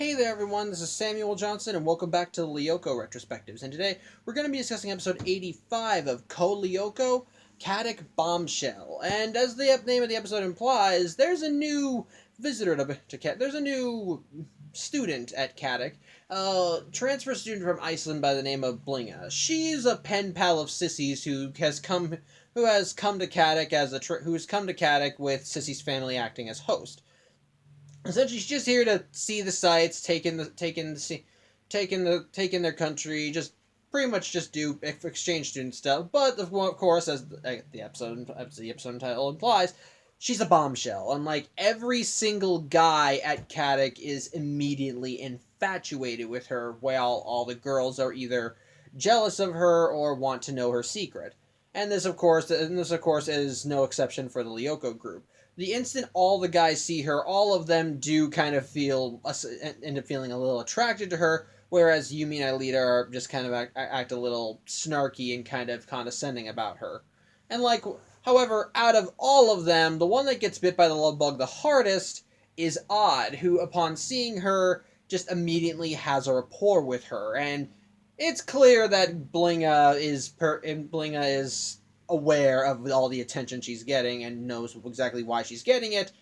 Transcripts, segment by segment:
Hey there everyone, this is Samuel Johnson and welcome back to the Lyoko Retrospectives, and today we're going to be discussing episode 85 of Lyoko, Kadic, Bombshell. And as the name of the episode implies, there's a new visitor to Kadic. There's a new student at Kadic, transfer student from Iceland by the name of Blinga. She's a pen pal of Sissy's who has come to Kadic who's come to Kadic with Sissy's family acting as host. Essentially, she's just here to see the sights, taking their country, just pretty much just do exchange student stuff. But of course, as the episode title implies, she's a bombshell. Unlike every single guy at Kadic is immediately infatuated with her, while all the girls are either jealous of her or want to know her secret. And this, of course, is no exception for the Lyoko group. The instant all the guys see her, all of them do kind of end up feeling a little attracted to her, whereas Yumi and Aelita are just kind of act a little snarky and kind of condescending about her. And however, out of all of them, the one that gets bit by the love bug the hardest is Odd, who upon seeing her just immediately has a rapport with her, and it's clear that Blinga is aware of all the attention she's getting and knows exactly why she's getting it,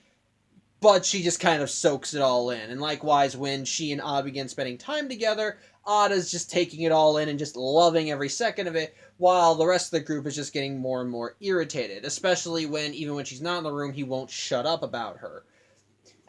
but she just kind of soaks it all in. And likewise, when she and Odd begin spending time together, Odd is just taking it all in and just loving every second of it, while the rest of the group is just getting more and more irritated, especially even when she's not in the room, he won't shut up about her.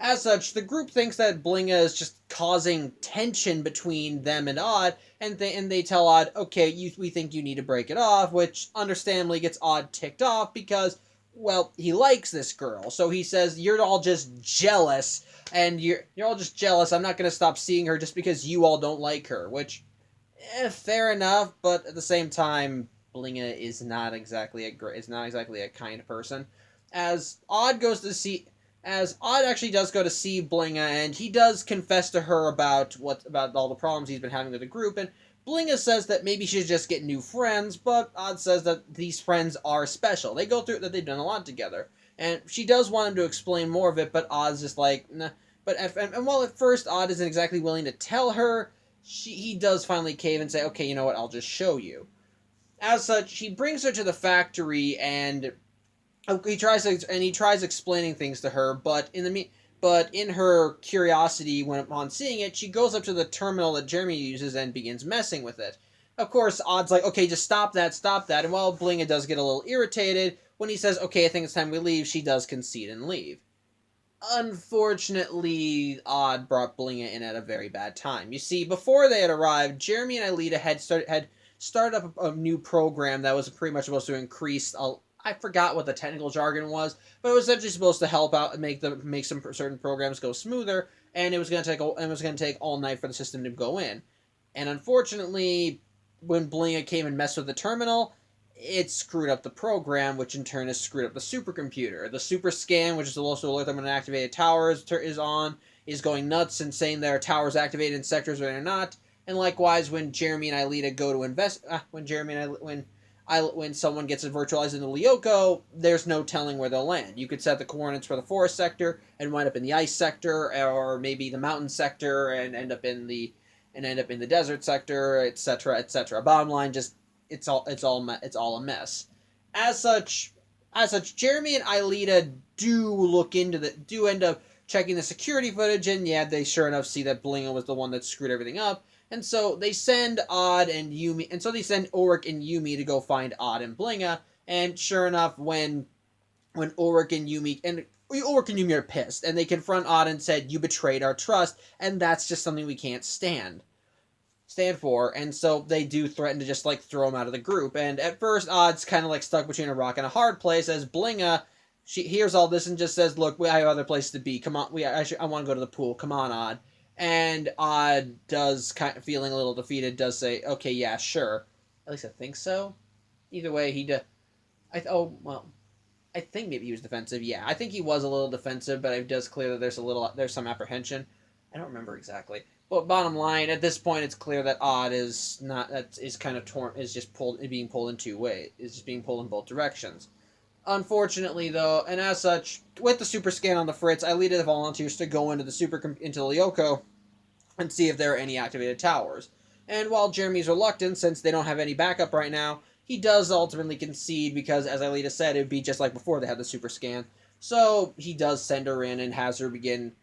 As such, the group thinks that Blinga is just causing tension between them and Odd, and they tell Odd, okay, we think you need to break it off, which understandably gets Odd ticked off because, well, he likes this girl. So he says, you're all just jealous, and you're all just jealous. I'm not going to stop seeing her just because you all don't like her, which, fair enough, but at the same time, Blinga is not exactly a kind person. As Odd actually does go to see Blinga, and he does confess to her about all the problems he's been having with the group, and Blinga says that maybe she should just get new friends, but Odd says that these friends are special. They go through that they've done a lot together, and she does want him to explain more of it, but Odd's just like, nah. And while at first Odd isn't exactly willing to tell her, he does finally cave and say, okay, you know what, I'll just show you. As such, he brings her to the factory, and he tries explaining things to her, but in her curiosity, upon seeing it, she goes up to the terminal that Jeremy uses and begins messing with it. Of course, Odd's like, okay, just stop that, and while Blinga does get a little irritated, when he says, okay, I think it's time we leave, she does concede and leave. Unfortunately, Odd brought Blinga in at a very bad time. You see, before they had arrived, Jeremy and Aelita had started up a new program that was pretty much supposed to increase I forgot what the technical jargon was, but it was essentially supposed to help out and make some certain programs go smoother, and it was going to take all night for the system to go in. And unfortunately, when Blinga came and messed with the terminal, it screwed up the program, which in turn has screwed up the supercomputer. The super scan, which is supposed to alert them when an activated tower is going nuts and saying there are towers activated in sectors where they're not. And likewise, when Jeremy and Aelita go to when someone gets virtualized into Lyoko, there's no telling where they'll land. You could set the coordinates for the forest sector and wind up in the ice sector, or maybe the mountain sector and end up in the desert sector, etc., etc. Bottom line, just it's all a mess. As such, Jeremy and Aelita do end up checking the security footage, and yeah, they sure enough see that Blinga was the one that screwed everything up. And so they send Odd and Yumi, and so they send Ulrich and Yumi to go find Odd and Blinga. And sure enough, when Ulrich and Yumi are pissed, and they confront Odd and said, "You betrayed our trust, and that's just something we can't stand for." And so they do threaten to just throw him out of the group. And at first, Odd's kind of stuck between a rock and a hard place, as Blinga, she hears all this and just says, "Look, I have other places to be. Come on, I want to go to the pool. Come on, Odd." And Odd does, kind of feeling a little defeated, does say, okay, yeah, sure. At least I think so. Either way, I think maybe he was defensive. Yeah, I think he was a little defensive, but it does clear that there's some apprehension. I don't remember exactly. But bottom line, at this point, it's clear that Odd is kind of torn, is just being pulled in two ways, is just being pulled in both directions. Unfortunately, though, and as such, with the super scan on the fritz, Aelita volunteers to go into Lyoko, and see if there are any activated towers. And while Jeremy's reluctant, since they don't have any backup right now, he does ultimately concede because, as Alita said, it would be just like before they had the super scan. So he does send her in and has her begin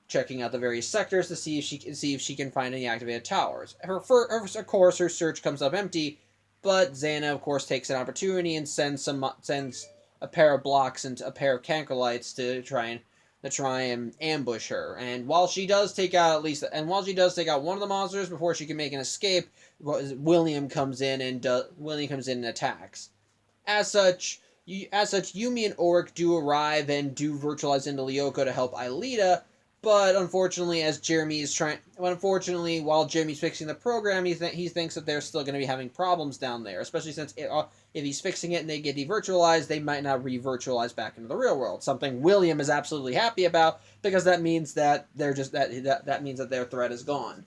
checking out the various sectors to see if she can find any activated towers. Of course, her search comes up empty, but Xana, of course, takes an opportunity and sends a pair of blocks and a pair of cankerlights to try and ambush her. And while she does take out one of the monsters before she can make an escape, William comes in and attacks. As such, Yumi and Oric do arrive and do virtualize into Lyoko to help Aelita, but unfortunately, while Jeremy's fixing the program, he thinks that they're still going to be having problems down there, especially since if he's fixing it and they get devirtualized, they might not re-virtualize back into the real world. Something William is absolutely happy about, because that means that that means that their threat is gone.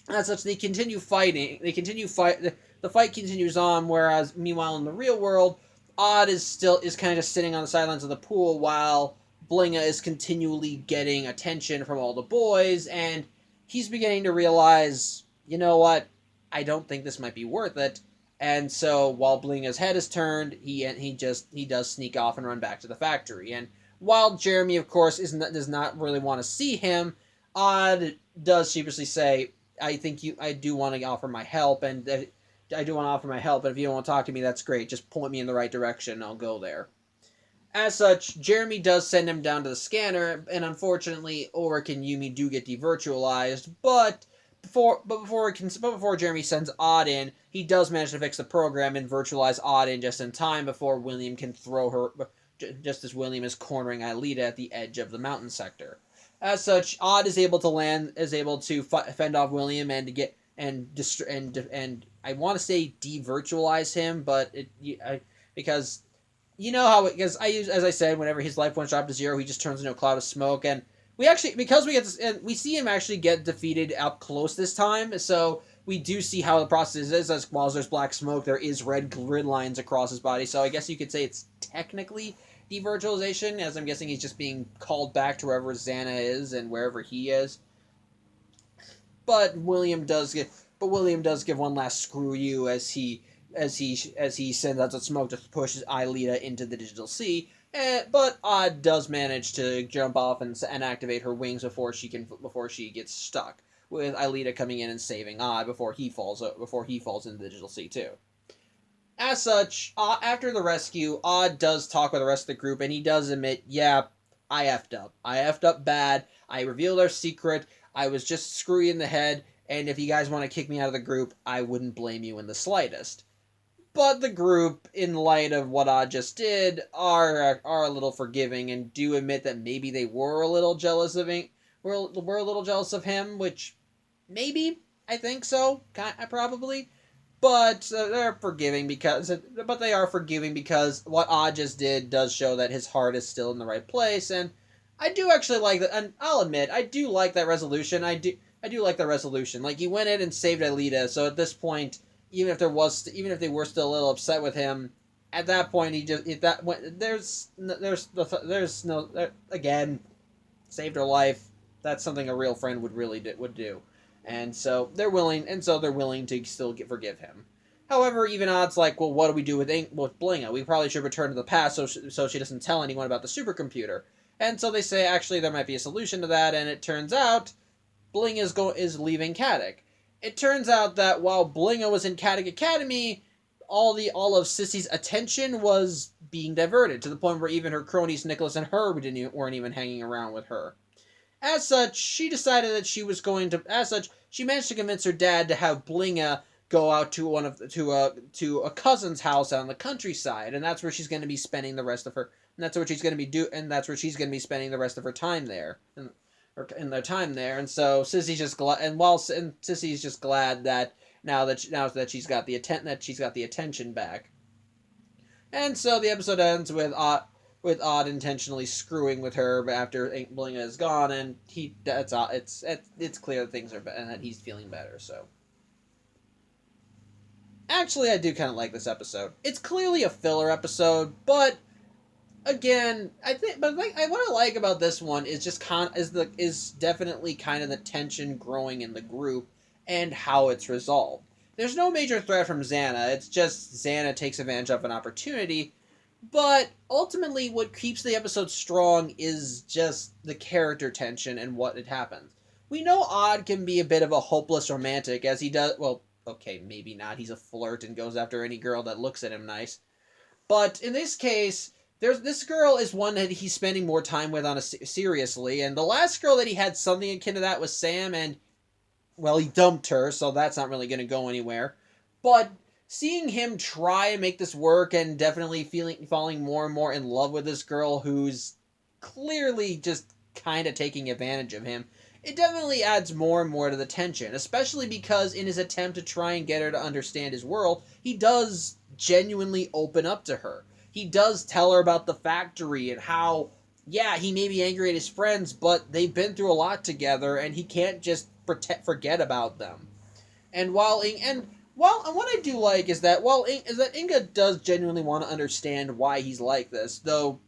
As such, they continue fighting. The fight continues on. Whereas, meanwhile, in the real world, Odd is kind of just sitting on the sidelines of the pool while Blinga is continually getting attention from all the boys, and he's beginning to realize, you know what, I don't think this might be worth it. And so, while Blinga's head is turned, he does sneak off and run back to the factory. And while Jeremy, of course, does not really want to see him, Odd does sheepishly say, I do want to offer my help, and if you don't want to talk to me, that's great. Just point me in the right direction, and I'll go there. As such, Jeremy does send him down to the scanner, and unfortunately, Oric and Yumi do get devirtualized, but before Jeremy sends Odd in, he does manage to fix the program and virtualize Odd in just in time before William can throw her, just as William is cornering Aelita at the edge of the mountain sector. As such, Odd is able to fend off William and to get and I want to say devirtualize him, but because you know how because as I said, whenever his life points drop to 0, he just turns into a cloud of smoke, and we see him actually get defeated up close this time, so we do see how the process is. As while there's black smoke, there is red grid lines across his body, so I guess you could say it's technically devirtualization, as I'm guessing he's just being called back to wherever Xana is and wherever he is. But William does give one last screw you as he sends out the smoke to push Aelita into the digital sea. But Odd does manage to jump off and activate her wings before she gets stuck, with Aelita coming in and saving Odd before he falls into the digital sea too. As such, after the rescue, Odd does talk with the rest of the group, and he does admit, yeah, I effed up. I effed up bad. I revealed our secret. I was just screwy in the head, and if you guys want to kick me out of the group, I wouldn't blame you in the slightest. But the group, in light of what Odd just did, are a little forgiving and do admit that maybe they were a little jealous of him. Were a little jealous of him, which maybe I think so, probably. But they're forgiving because what Odd just did does show that his heart is still in the right place, and I do actually like that. And I'll admit, I do like that resolution. I do like that resolution. Like, he went in and saved Aelita, so at this point, even if they were still a little upset with him, at that point again, saved her life. That's something a real friend would do. And so they're willing to still forgive him. However, even Odd's like, well, what do we do with Blinga? We probably should return to the past so she doesn't tell anyone about the supercomputer. And so they say, actually, there might be a solution to that, and it turns out Blinga is leaving Kadic. It turns out that while Blinga was in Kadic Academy, all of Sissy's attention was being diverted, to the point where even her cronies Nicholas and her weren't even hanging around with her. As such, she decided that she managed to convince her dad to have Blinga go out to a cousin's house out in the countryside, and that's where she's going to be spending the rest of her. And that's where she's going to be spending the rest of her time there, in their time there. And so Sissy's just glad that now that she's got the attention back. And so the episode ends with Odd intentionally screwing with her after Blinga is gone, and it's clear that things are better and that he's feeling better. So, actually, I do kind of like this episode. It's clearly a filler episode, but again, I think, but like, what I like about this one is just is definitely kind of the tension growing in the group and how it's resolved. There's no major threat from Xana. It's just Xana takes advantage of an opportunity. But ultimately, what keeps the episode strong is just the character tension and what it happens. We know Odd can be a bit of a hopeless romantic, as he does. Well, okay, maybe not. He's a flirt and goes after any girl that looks at him nice. But in this case, there's this girl is one that he's spending more time with on a seriously, and the last girl that he had something akin to that was Sam, and well, he dumped her, so that's not really going to go anywhere. But seeing him try and make this work, and definitely falling more and more in love with this girl who's clearly just kind of taking advantage of him, it definitely adds more and more to the tension, especially because in his attempt to try and get her to understand his world, he does genuinely open up to her. He does tell her about the factory and how, yeah, he may be angry at his friends, but they've been through a lot together, and he can't just forget about them. And what I do like is that Inga does genuinely want to understand why he's like this, though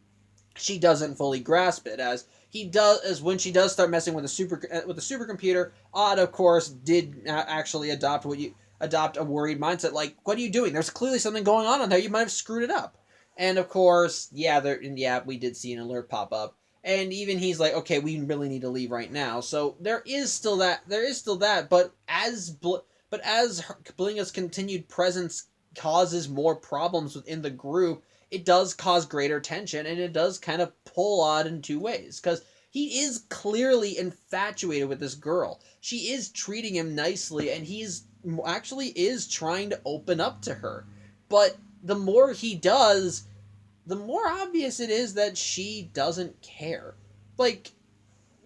she doesn't fully grasp it, as he does as when she does start messing with the supercomputer. Odd, of course, did actually adopt a worried mindset. Like, what are you doing? There's clearly something going on there. You might have screwed it up. And of course, we did see an alert pop up. And even he's like, okay, we really need to leave right now. So there is still that. But as Blinga's continued presence causes more problems within the group, it does cause greater tension, and it does kind of pull Odd in two ways, because he is clearly infatuated with this girl. She is treating him nicely, and he's actually is trying to open up to her. But the more he does, the more obvious it is that she doesn't care. Like,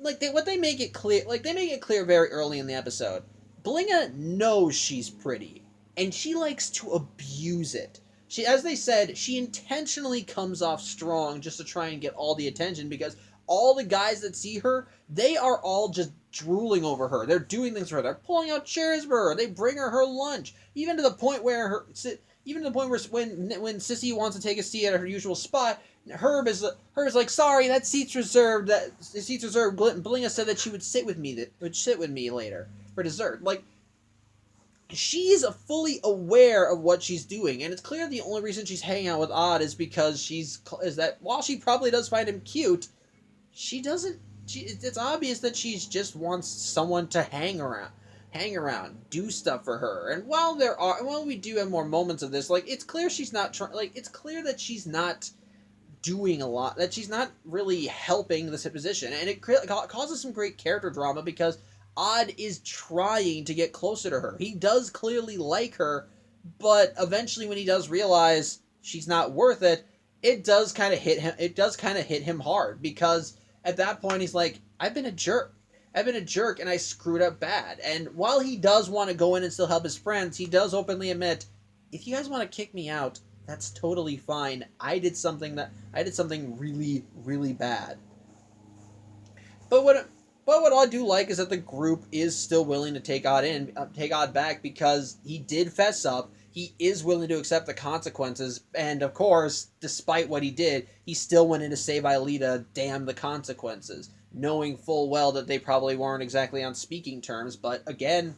they make it clear. Like, they make it clear very early in the episode. Blinga knows she's pretty, and she likes to abuse it. As they said, she intentionally comes off strong just to try and get all the attention, because all the guys that see her, they are all just drooling over her. They're doing things for her. They're pulling out chairs for her. They bring her lunch, even to the point where when Sissy wants to take a seat at her usual spot, Herb is like, sorry, that seat's reserved. Blinga said that she would sit with me later for dessert. Like, she's fully aware of what she's doing, and it's clear the only reason she's hanging out with Odd is because while she probably does find him cute, she doesn't. It's obvious that she just wants someone to hang around, do stuff for her. And while we do have more moments of this, like, it's clear she's not it's clear that she's not doing a lot, that she's not really helping this position, and it causes some great character drama, because Odd is trying to get closer to her. He does clearly like her, but eventually when he does realize she's not worth it, it does kind of hit him hard, because at that point he's like, I've been a jerk, and I screwed up bad. And while he does want to go in and still help his friends, he does openly admit, if you guys want to kick me out, that's totally fine. I did something really, really bad. But what I do like is that the group is still willing to take Odd back, because he did fess up. He is willing to accept the consequences, and of course, despite what he did, he still went in to save Aelita. Damn the consequences, knowing full well that they probably weren't exactly on speaking terms. But again,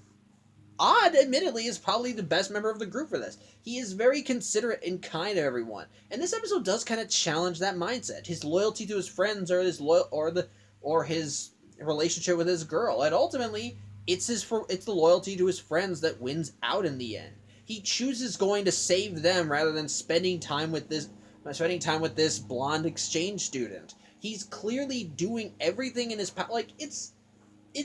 Odd, admittedly, is probably the best member of the group for this. He is very considerate and kind to everyone, and this episode does kind of challenge that mindset. His loyalty to his friends, or his relationship with his girl, and ultimately, it's the loyalty to his friends that wins out in the end. He chooses going to save them rather than spending time with this blonde exchange student. He's clearly doing everything in his power. Like, it's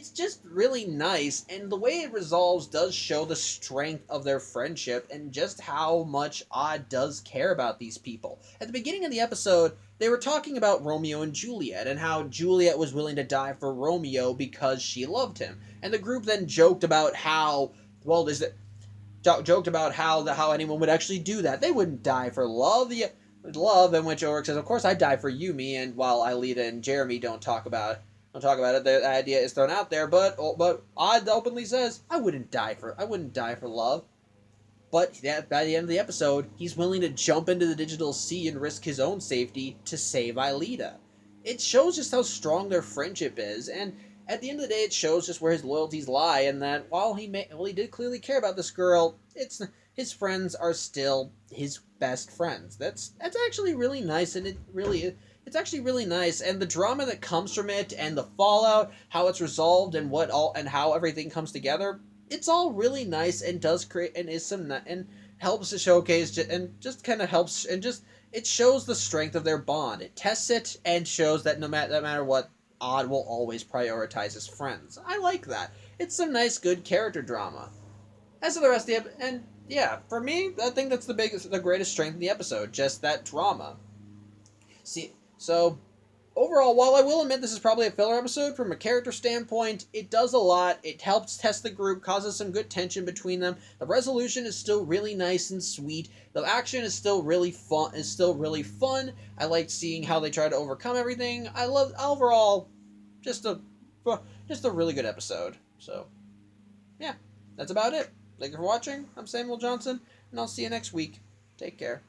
just really nice, and the way it resolves does show the strength of their friendship and just how much Odd does care about these people. At the beginning of the episode, they were talking about Romeo and Juliet, and how Juliet was willing to die for Romeo because she loved him. And the group then joked about how how anyone would actually do that. They wouldn't die for love. And which Ulrich says, of course I'd die for Yumi, and while Aelita and Jeremy don't talk about it, the idea is thrown out there, but Odd openly says, I wouldn't die for love. But by the end of the episode, he's willing to jump into the digital sea and risk his own safety to save Aelita. It shows just how strong their friendship is, and at the end of the day, it shows just where his loyalties lie, and that while he did clearly care about this girl, his friends are still his best friends. That's actually really nice, and it's actually really nice, and the drama that comes from it, and the fallout, how it's resolved, and how everything comes together. It's all really nice and does create and is some and helps to showcase and just kind of helps and just it shows the strength of their bond. It tests it and shows that no matter what, Odd will always prioritize his friends. I like that. It's some nice, good character drama. As for the rest of the and yeah, for me, I think that's the greatest strength in the episode, just that drama. See, so overall, while I will admit this is probably a filler episode, from a character standpoint, it does a lot. It helps test the group, causes some good tension between them. The resolution is still really nice and sweet. The action is still really fun. I like seeing how they try to overcome everything. I love overall, just a really good episode. So, yeah, that's about it. Thank you for watching. I'm Samuel Johnson, and I'll see you next week. Take care.